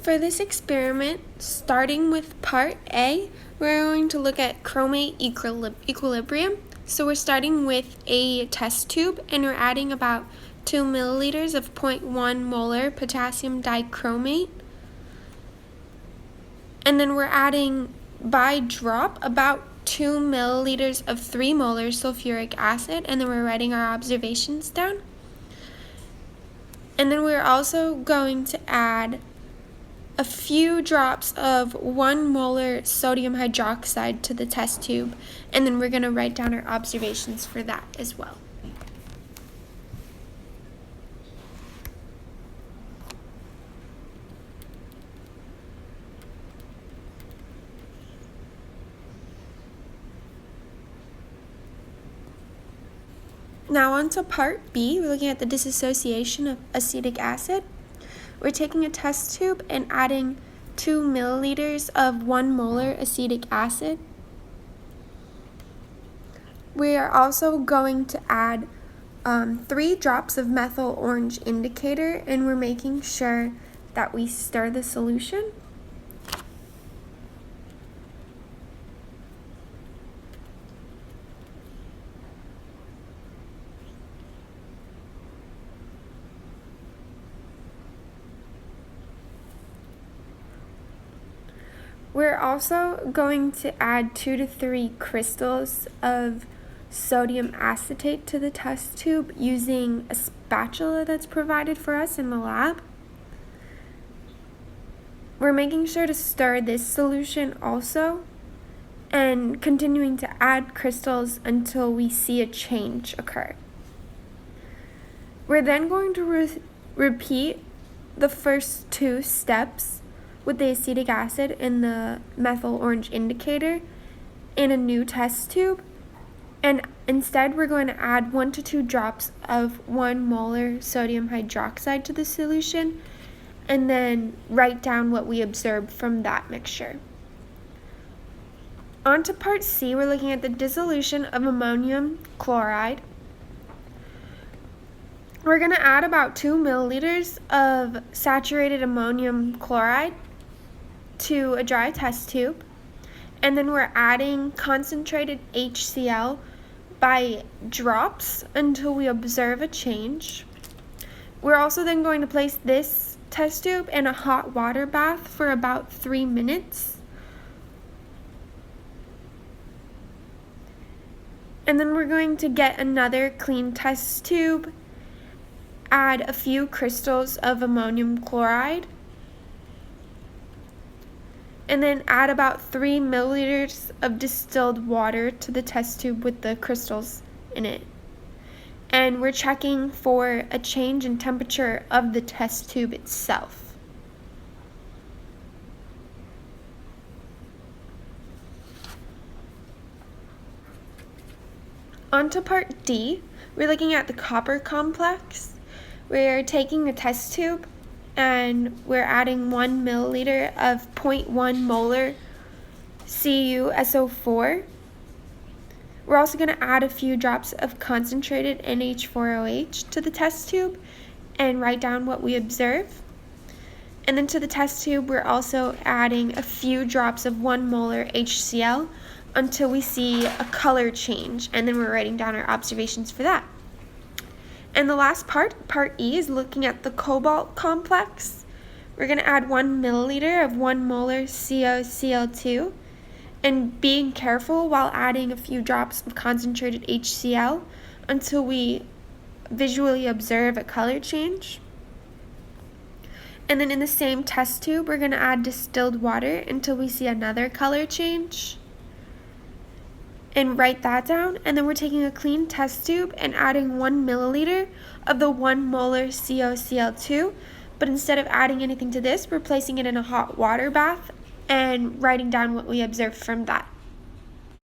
For this experiment, starting with part A, we're going to look at chromate equilibrium. So we're starting with a test tube and we're adding about 2 milliliters of 0.1 molar potassium dichromate. And then we're adding by drop about 2 milliliters of 3 molar sulfuric acid, and then we're writing our observations down. And then we're also going to add a few drops of 1 molar sodium hydroxide to the test tube, and then we're going to write down our observations for that as well. Now on to part B, we're looking at the dissociation of acetic acid. We're taking a test tube and adding 2 milliliters of 1 molar acetic acid. We are also going to add 3 drops of methyl orange indicator, and we're making sure that we stir the solution. We're also going to add 2 to 3 crystals of sodium acetate to the test tube using a spatula that's provided for us in the lab. We're making sure to stir this solution also and continuing to add crystals until we see a change occur. We're then going to repeat the first 2 steps with the acetic acid and the methyl orange indicator in a new test tube, and instead we're going to add 1 to 2 drops of 1 molar sodium hydroxide to the solution and then write down what we observed from that mixture. On to part C, we're looking at the dissolution of ammonium chloride. We're going to add about 2 milliliters of saturated ammonium chloride to a dry test tube, and then we're adding concentrated HCl by drops until we observe a change. We're also then going to place this test tube in a hot water bath for about 3 minutes. And then we're going to get another clean test tube, add a few crystals of ammonium chloride, and then add about 3 milliliters of distilled water to the test tube with the crystals in it. And we're checking for a change in temperature of the test tube itself. On to part D, we're looking at the copper complex. We're taking the test tube and we're adding 1 milliliter of 0.1 molar CuSO4. We're also going to add a few drops of concentrated NH4OH to the test tube and write down what we observe. And then to the test tube, we're also adding a few drops of 1 molar HCl until we see a color change, and then we're writing down our observations for that. And the last part E, is looking at the cobalt complex. We're going to add 1 milliliter of 1 molar CoCl2, and being careful while adding a few drops of concentrated HCl until we visually observe a color change. And then in the same test tube, we're going to add distilled water until we see another color change, and write that down. And then we're taking a clean test tube and adding 1 milliliter of the 1 molar CoCl2, but instead of adding anything to this, we're placing it in a hot water bath and writing down what we observed from that.